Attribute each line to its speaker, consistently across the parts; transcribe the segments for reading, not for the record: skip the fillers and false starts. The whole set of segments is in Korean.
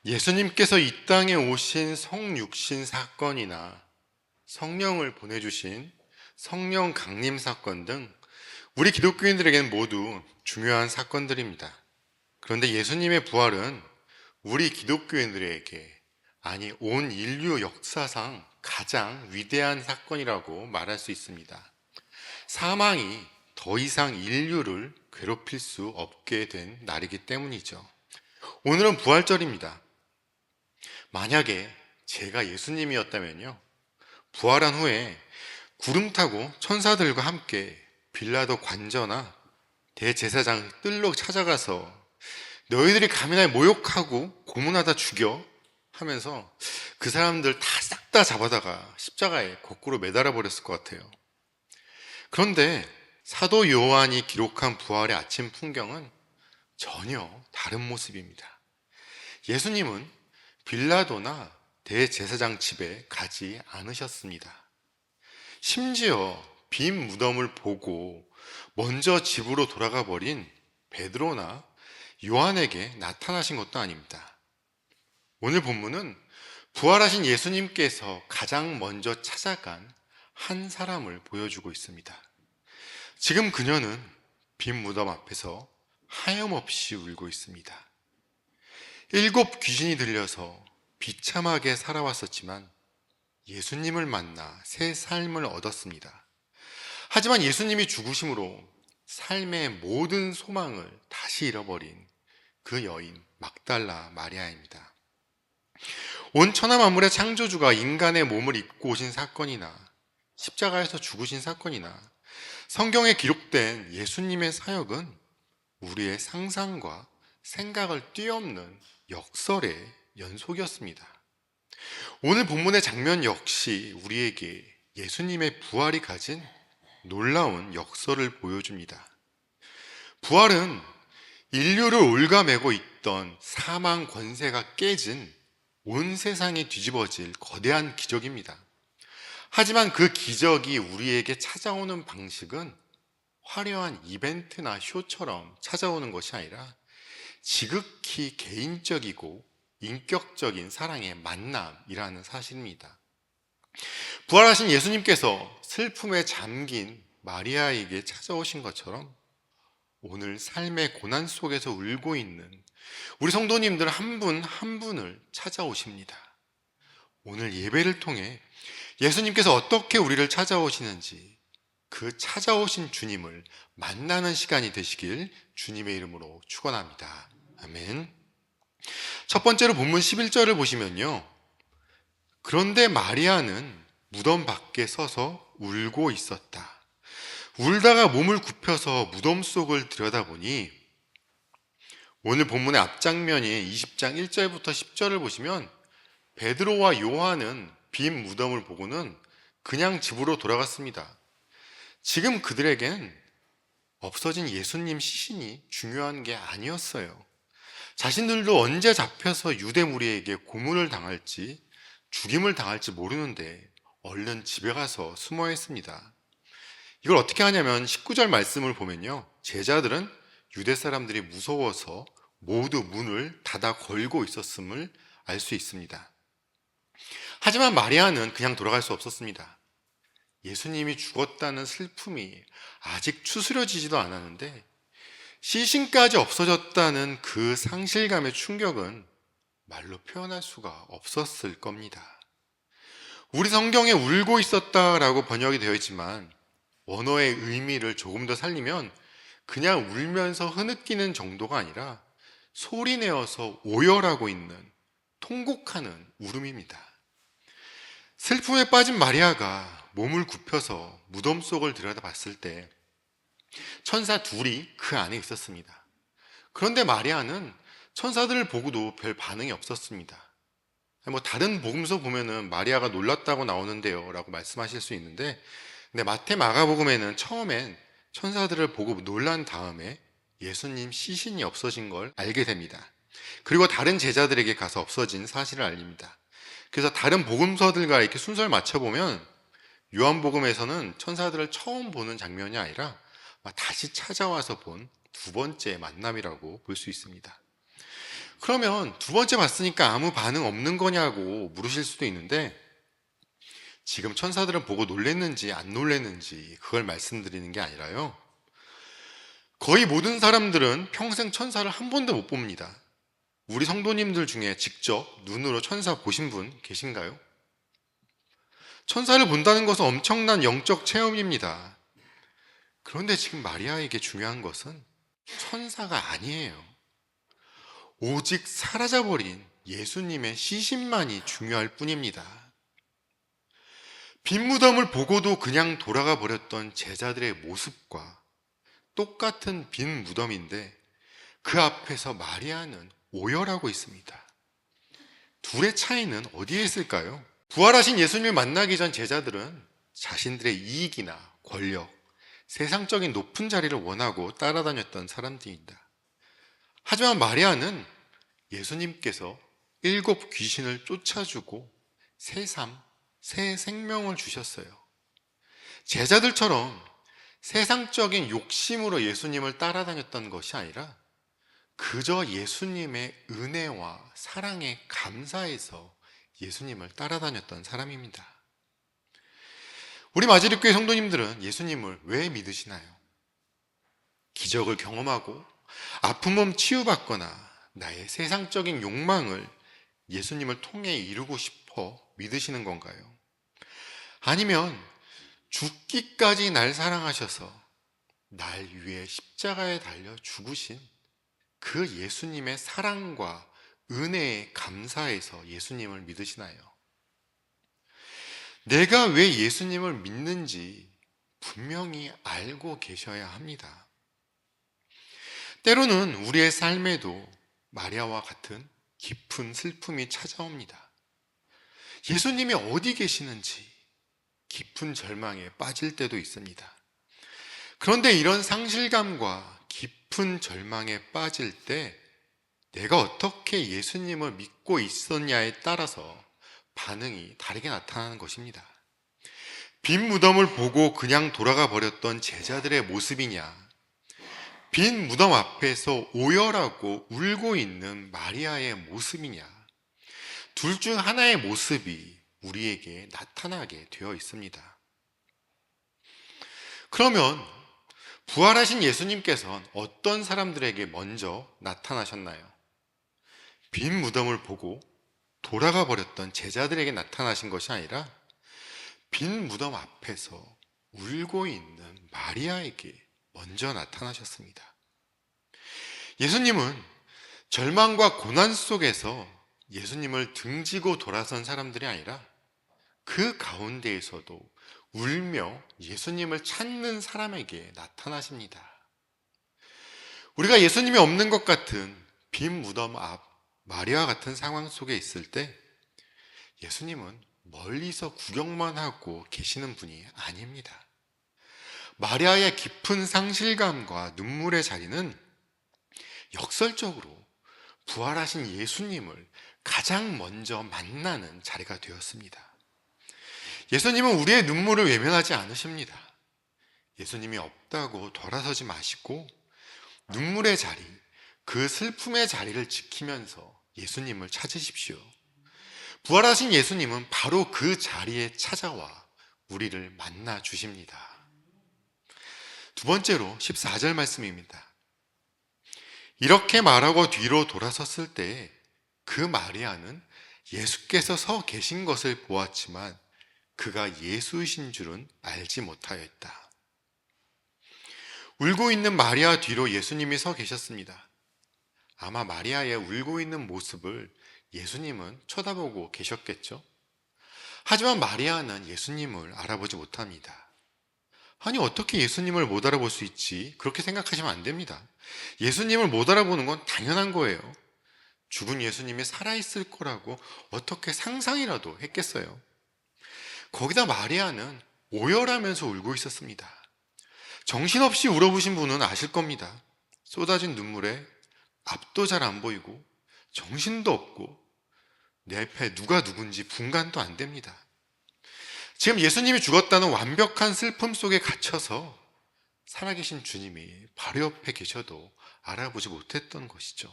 Speaker 1: 예수님께서 이 땅에 오신 성육신 사건이나 성령을 보내주신 성령 강림 사건 등 우리 기독교인들에게는 모두 중요한 사건들입니다. 그런데 예수님의 부활은 우리 기독교인들에게, 아니 온 인류 역사상 가장 위대한 사건이라고 말할 수 있습니다. 사망이 더 이상 인류를 괴롭힐 수 없게 된 날이기 때문이죠. 오늘은 부활절입니다. 만약에 제가 예수님이었다면요, 부활한 후에 구름 타고 천사들과 함께 빌라도 관저나 대제사장 뜰로 찾아가서 너희들이 감히 날 모욕하고 고문하다 죽여 하면서 그 사람들 다 싹 다 잡아다가 십자가에 거꾸로 매달아 버렸을 것 같아요. 그런데 사도 요한이 기록한 부활의 아침 풍경은 전혀 다른 모습입니다. 예수님은 빌라도나 대제사장 집에 가지 않으셨습니다. 심지어 빈 무덤을 보고 먼저 집으로 돌아가 버린 베드로나 요한에게 나타나신 것도 아닙니다. 오늘 본문은 부활하신 예수님께서 가장 먼저 찾아간 한 사람을 보여주고 있습니다. 지금 그녀는 빈 무덤 앞에서 하염없이 울고 있습니다. 7 귀신이 들려서 비참하게 살아왔었지만 예수님을 만나 새 삶을 얻었습니다. 하지만 예수님이 죽으심으로 삶의 모든 소망을 다시 잃어버린 그 여인 막달라 마리아입니다. 온 천하 만물의 창조주가 인간의 몸을 입고 오신 사건이나 십자가에서 죽으신 사건이나 성경에 기록된 예수님의 사역은 우리의 상상과 생각을 뛰어넘는 역설의 연속이었습니다. 오늘 본문의 장면 역시 우리에게 예수님의 부활이 가진 놀라운 역설을 보여줍니다. 부활은 인류를 옭아매고 있던 사망 권세가 깨진 온 세상이 뒤집어질 거대한 기적입니다. 하지만 그 기적이 우리에게 찾아오는 방식은 화려한 이벤트나 쇼처럼 찾아오는 것이 아니라 지극히 개인적이고 인격적인 사랑의 만남이라는 사실입니다. 부활하신 예수님께서 슬픔에 잠긴 마리아에게 찾아오신 것처럼 오늘 삶의 고난 속에서 울고 있는 우리 성도님들 한 분 한 분을 찾아오십니다. 오늘 예배를 통해 예수님께서 어떻게 우리를 찾아오시는지 그 찾아오신 주님을 만나는 시간이 되시길 주님의 이름으로 축원합니다. 아멘. 첫 번째로 본문 11절을 보시면요, 그런데 마리아는 무덤 밖에 서서 울고 있었다. 울다가 몸을 굽혀서 무덤 속을 들여다보니, 오늘 본문의 앞장면인 20장 1절부터 10절을 보시면 베드로와 요한은 빈 무덤을 보고는 그냥 집으로 돌아갔습니다. 지금 그들에겐 없어진 예수님 시신이 중요한 게 아니었어요. 자신들도 언제 잡혀서 유대 무리에게 고문을 당할지 죽임을 당할지 모르는데 얼른 집에 가서 숨어 있습니다. 이걸 어떻게 하냐면 19절 말씀을 보면요, 제자들은 유대 사람들이 무서워서 모두 문을 닫아 걸고 있었음을 알 수 있습니다. 하지만 마리아는 그냥 돌아갈 수 없었습니다. 예수님이 죽었다는 슬픔이 아직 추스려지지도 않았는데 시신까지 없어졌다는 그 상실감의 충격은 말로 표현할 수가 없었을 겁니다. 우리 성경에 울고 있었다라고 번역이 되어 있지만 원어의 의미를 조금 더 살리면 그냥 울면서 흐느끼는 정도가 아니라 소리내어서 오열하고 있는 통곡하는 울음입니다. 슬픔에 빠진 마리아가 몸을 굽혀서 무덤 속을 들여다봤을 때 천사 둘이 그 안에 있었습니다. 그런데 마리아는 천사들을 보고도 별 반응이 없었습니다. 다른 복음서 보면은 마리아가 놀랐다고 나오는데요 라고 말씀하실 수 있는데, 근데 마태 마가복음에는 처음엔 천사들을 보고 놀란 다음에 예수님 시신이 없어진 걸 알게 됩니다. 그리고 다른 제자들에게 가서 없어진 사실을 알립니다. 그래서 다른 복음서들과 이렇게 순서를 맞춰보면 요한복음에서는 천사들을 처음 보는 장면이 아니라 다시 찾아와서 본 두 번째 만남이라고 볼 수 있습니다. 그러면 두 번째 봤으니까 아무 반응 없는 거냐고 물으실 수도 있는데, 지금 천사들은 보고 놀랬는지 안 놀랬는지 그걸 말씀드리는 게 아니라요, 거의 모든 사람들은 평생 천사를 한 번도 못 봅니다. 우리 성도님들 중에 직접 눈으로 천사 보신 분 계신가요? 천사를 본다는 것은 엄청난 영적 체험입니다. 그런데 지금 마리아에게 중요한 것은 천사가 아니에요. 오직 사라져버린 예수님의 시신만이 중요할 뿐입니다. 빈 무덤을 보고도 그냥 돌아가 버렸던 제자들의 모습과 똑같은 빈 무덤인데, 그 앞에서 마리아는 오열하고 있습니다. 둘의 차이는 어디에 있을까요? 부활하신 예수님을 만나기 전 제자들은 자신들의 이익이나 권력, 세상적인 높은 자리를 원하고 따라다녔던 사람들입니다. 하지만 마리아는 예수님께서 7 귀신을 쫓아주고 새 삶, 새 생명을 주셨어요. 제자들처럼 세상적인 욕심으로 예수님을 따라다녔던 것이 아니라 그저 예수님의 은혜와 사랑에 감사해서 예수님을 따라다녔던 사람입니다. 우리 마지lik교회 성도님들은 예수님을 왜 믿으시나요? 기적을 경험하고 아픈 몸 치유받거나 나의 세상적인 욕망을 예수님을 통해 이루고 싶어 믿으시는 건가요? 아니면 죽기까지 날 사랑하셔서 날 위해 십자가에 달려 죽으신 그 예수님의 사랑과 은혜에 감사해서 예수님을 믿으시나요? 내가 왜 예수님을 믿는지 분명히 알고 계셔야 합니다. 때로는 우리의 삶에도 마리아와 같은 깊은 슬픔이 찾아옵니다. 예수님이 어디 계시는지 깊은 절망에 빠질 때도 있습니다. 그런데 이런 상실감과 깊은 절망에 빠질 때 내가 어떻게 예수님을 믿고 있었냐에 따라서 반응이 다르게 나타나는 것입니다. 빈 무덤을 보고 그냥 돌아가 버렸던 제자들의 모습이냐, 빈 무덤 앞에서 오열하고 울고 있는 마리아의 모습이냐, 둘 중 하나의 모습이 우리에게 나타나게 되어 있습니다. 그러면 부활하신 예수님께서는 어떤 사람들에게 먼저 나타나셨나요? 빈 무덤을 보고 돌아가 버렸던 제자들에게 나타나신 것이 아니라 빈 무덤 앞에서 울고 있는 마리아에게 먼저 나타나셨습니다. 예수님은 절망과 고난 속에서 예수님을 등지고 돌아선 사람들이 아니라 그 가운데에서도 울며 예수님을 찾는 사람에게 나타나십니다. 우리가 예수님이 없는 것 같은 빈 무덤 앞 마리아와 같은 상황 속에 있을 때 예수님은 멀리서 구경만 하고 계시는 분이 아닙니다. 마리아의 깊은 상실감과 눈물의 자리는 역설적으로 부활하신 예수님을 가장 먼저 만나는 자리가 되었습니다. 예수님은 우리의 눈물을 외면하지 않으십니다. 예수님이 없다고 돌아서지 마시고 눈물의 자리, 그 슬픔의 자리를 지키면서 예수님을 찾으십시오. 부활하신 예수님은 바로 그 자리에 찾아와 우리를 만나 주십니다. 두 번째로 14절 말씀입니다. 이렇게 말하고 뒤로 돌아섰을 때 그 마리아는 예수께서 서 계신 것을 보았지만 그가 예수이신 줄은 알지 못하였다. 울고 있는 마리아 뒤로 예수님이 서 계셨습니다. 아마 마리아의 울고 있는 모습을 예수님은 쳐다보고 계셨겠죠? 하지만 마리아는 예수님을 알아보지 못합니다. 아니, 어떻게 예수님을 못 알아볼 수 있지? 그렇게 생각하시면 안 됩니다. 예수님을 못 알아보는 건 당연한 거예요. 죽은 예수님이 살아있을 거라고 어떻게 상상이라도 했겠어요? 거기다 마리아는 오열하면서 울고 있었습니다. 정신없이 울어보신 분은 아실 겁니다. 쏟아진 눈물에 앞도 잘 안 보이고 정신도 없고 내 앞에 누가 누군지 분간도 안 됩니다. 지금 예수님이 죽었다는 완벽한 슬픔 속에 갇혀서 살아계신 주님이 바로 옆에 계셔도 알아보지 못했던 것이죠.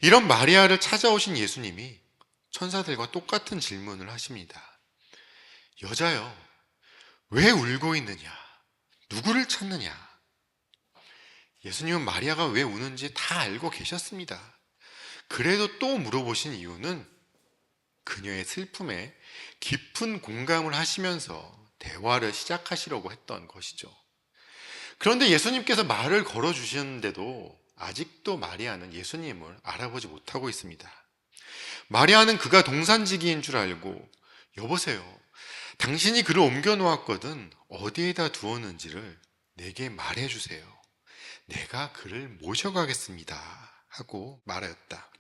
Speaker 1: 이런 마리아를 찾아오신 예수님이 천사들과 똑같은 질문을 하십니다. 여자여, 왜 울고 있느냐? 누구를 찾느냐? 예수님은 마리아가 왜 우는지 다 알고 계셨습니다. 그래도 또 물어보신 이유는 그녀의 슬픔에 깊은 공감을 하시면서 대화를 시작하시려고 했던 것이죠. 그런데 예수님께서 말을 걸어주시는데도 아직도 마리아는 예수님을 알아보지 못하고 있습니다. 마리아는 그가 동산지기인 줄 알고, 여보세요, 당신이 그를 옮겨 놓았거든 어디에다 두었는지를 내게 말해주세요. 내가 그를 모셔가겠습니다 하고 말하였다.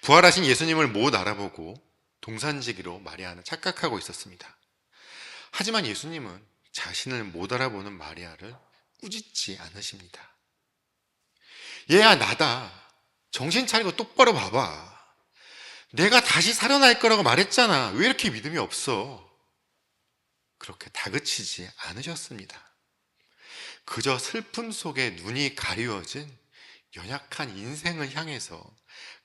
Speaker 1: 부활하신 예수님을 못 알아보고 동산지기로 마리아는 착각하고 있었습니다. 하지만 예수님은 자신을 못 알아보는 마리아를 꾸짖지 않으십니다. 얘야, 나다. 정신 차리고 똑바로 봐봐. 내가 다시 살아날 거라고 말했잖아. 왜 이렇게 믿음이 없어? 그렇게 다그치지 않으셨습니다. 그저 슬픔 속에 눈이 가리워진 연약한 인생을 향해서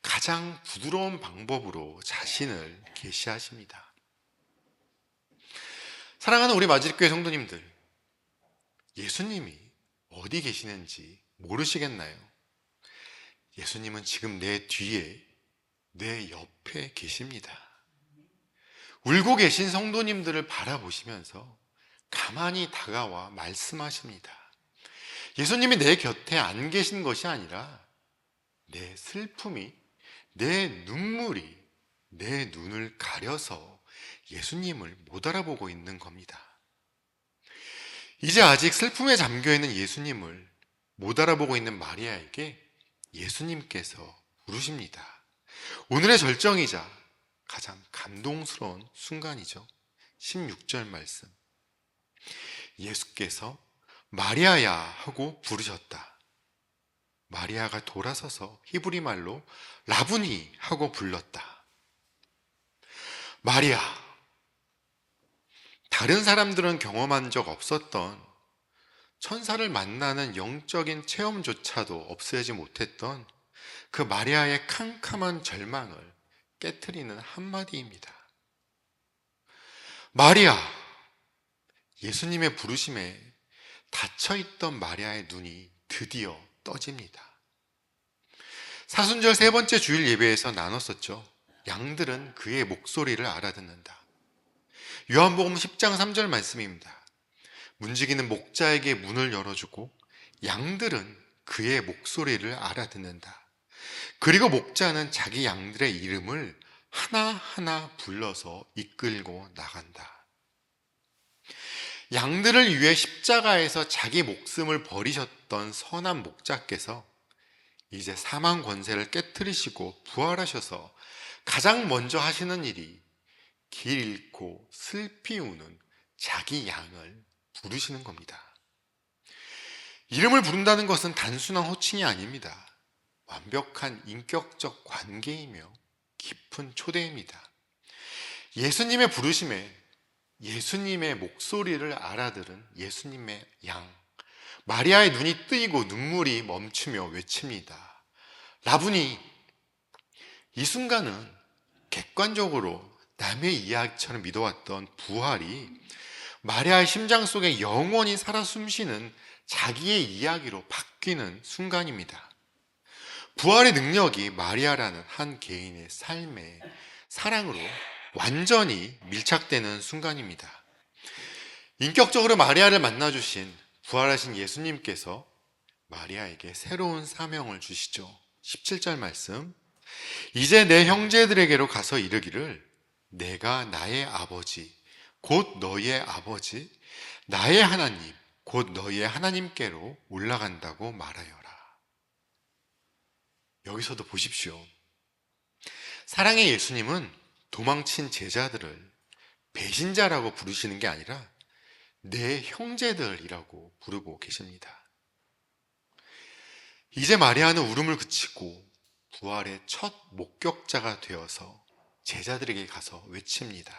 Speaker 1: 가장 부드러운 방법으로 자신을 계시하십니다. 사랑하는 우리 마지릿교회 성도님들, 예수님이 어디 계시는지 모르시겠나요? 예수님은 지금 내 뒤에, 내 옆에 계십니다. 울고 계신 성도님들을 바라보시면서 가만히 다가와 말씀하십니다. 예수님이 내 곁에 안 계신 것이 아니라 내 슬픔이, 내 눈물이 내 눈을 가려서 예수님을 못 알아보고 있는 겁니다. 이제 아직 슬픔에 잠겨있는 예수님을 못 알아보고 있는 마리아에게 예수님께서 부르십니다. 오늘의 절정이자 가장 감동스러운 순간이죠. 16절 말씀. 예수께서 마리아야 하고 부르셨다. 마리아가 돌아서서 히브리 말로 라부니 하고 불렀다. 마리아. 다른 사람들은 경험한 적 없었던, 천사를 만나는 영적인 체험조차도 없애지 못했던 그 마리아의 캄캄한 절망을 깨트리는 한마디입니다. 마리아. 예수님의 부르심에 닫혀있던 마리아의 눈이 드디어 떠집니다. 사순절 세 번째 주일 예배에서 나눴었죠. 양들은 그의 목소리를 알아듣는다. 요한복음 10장 3절 말씀입니다. 문지기는 목자에게 문을 열어주고 양들은 그의 목소리를 알아듣는다. 그리고 목자는 자기 양들의 이름을 하나하나 불러서 이끌고 나간다. 양들을 위해 십자가에서 자기 목숨을 버리셨던 선한 목자께서 이제 사망 권세를 깨트리시고 부활하셔서 가장 먼저 하시는 일이 길 잃고 슬피 우는 자기 양을 부르시는 겁니다. 이름을 부른다는 것은 단순한 호칭이 아닙니다. 완벽한 인격적 관계이며 깊은 초대입니다. 예수님의 부르심에 예수님의 목소리를 알아들은 예수님의 양, 마리아의 눈이 뜨이고 눈물이 멈추며 외칩니다. 라부니. 이 순간은 객관적으로 남의 이야기처럼 믿어왔던 부활이 마리아의 심장 속에 영원히 살아 숨쉬는 자기의 이야기로 바뀌는 순간입니다. 부활의 능력이 마리아라는 한 개인의 삶에 사랑으로 완전히 밀착되는 순간입니다. 인격적으로 마리아를 만나주신 부활하신 예수님께서 마리아에게 새로운 사명을 주시죠. 17절 말씀. 이제 내 형제들에게로 가서 이르기를 내가 나의 아버지 곧 너희의 아버지 나의 하나님 곧 너희의 하나님께로 올라간다고 말하여라. 여기서도 보십시오. 사랑의 예수님은 도망친 제자들을 배신자라고 부르시는 게 아니라 내 형제들이라고 부르고 계십니다. 이제 마리아는 울음을 그치고 부활의 첫 목격자가 되어서 제자들에게 가서 외칩니다.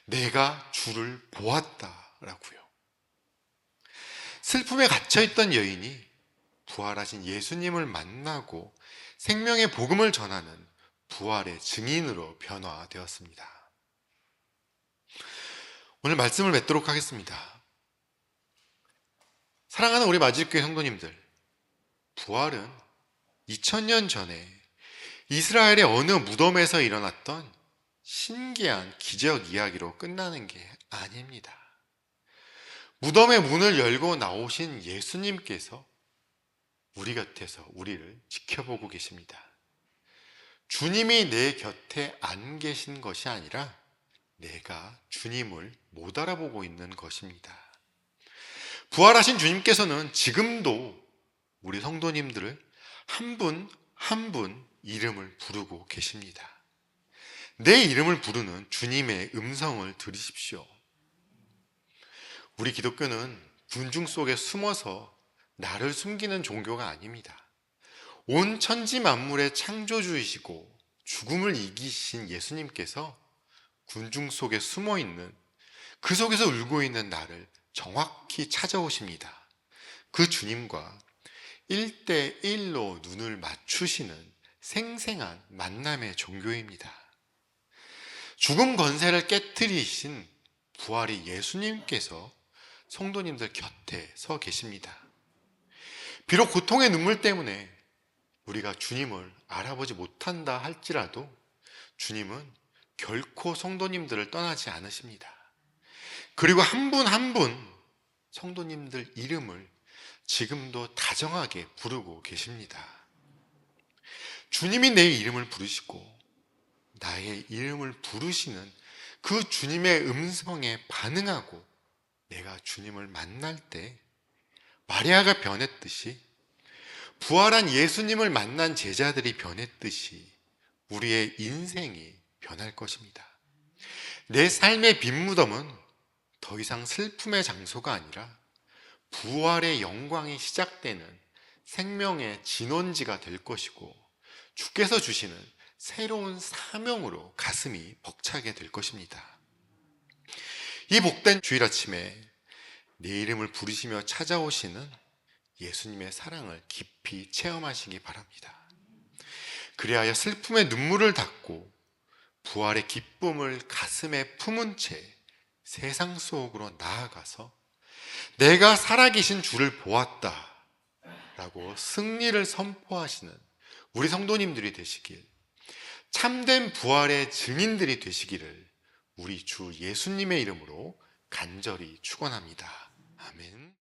Speaker 1: 내가 주를 보았다라고요. 슬픔에 갇혀있던 여인이 부활하신 예수님을 만나고 생명의 복음을 전하는 부활의 증인으로 변화되었습니다. 오늘 말씀을 맺도록 하겠습니다. 사랑하는 우리 마지교회 성도님들, 부활은 2000년 전에 이스라엘의 어느 무덤에서 일어났던 신기한 기적 이야기로 끝나는 게 아닙니다. 무덤의 문을 열고 나오신 예수님께서 우리 곁에서 우리를 지켜보고 계십니다. 주님이 내 곁에 안 계신 것이 아니라 내가 주님을 못 알아보고 있는 것입니다. 부활하신 주님께서는 지금도 우리 성도님들을 한 분 한 분 이름을 부르고 계십니다. 내 이름을 부르는 주님의 음성을 들으십시오. 우리 기독교는 군중 속에 숨어서 나를 숨기는 종교가 아닙니다. 온 천지 만물의 창조주이시고 죽음을 이기신 예수님께서 군중 속에 숨어 있는, 그 속에서 울고 있는 나를 정확히 찾아오십니다. 그 주님과 1대1로 눈을 맞추시는 생생한 만남의 종교입니다. 죽음 권세를 깨뜨리신 부활의 예수님께서 성도님들 곁에 서 계십니다. 비록 고통의 눈물 때문에 우리가 주님을 알아보지 못한다 할지라도 주님은 결코 성도님들을 떠나지 않으십니다. 그리고 한 분 한 분 성도님들 이름을 지금도 다정하게 부르고 계십니다. 주님이 내 이름을 부르시고 나의 이름을 부르시는 그 주님의 음성에 반응하고 내가 주님을 만날 때 마리아가 변했듯이, 부활한 예수님을 만난 제자들이 변했듯이 우리의 인생이 변할 것입니다. 내 삶의 빈무덤은 더 이상 슬픔의 장소가 아니라 부활의 영광이 시작되는 생명의 진원지가 될 것이고, 주께서 주시는 새로운 사명으로 가슴이 벅차게 될 것입니다. 이 복된 주일 아침에 내 이름을 부르시며 찾아오시는 예수님의 사랑을 깊이 체험하시기 바랍니다. 그리하여 슬픔의 눈물을 닦고 부활의 기쁨을 가슴에 품은 채 세상 속으로 나아가서 내가 살아계신 주를 보았다 라고 승리를 선포하시는 우리 성도님들이 되시길, 참된 부활의 증인들이 되시기를 우리 주 예수님의 이름으로 간절히 축원합니다. 아멘.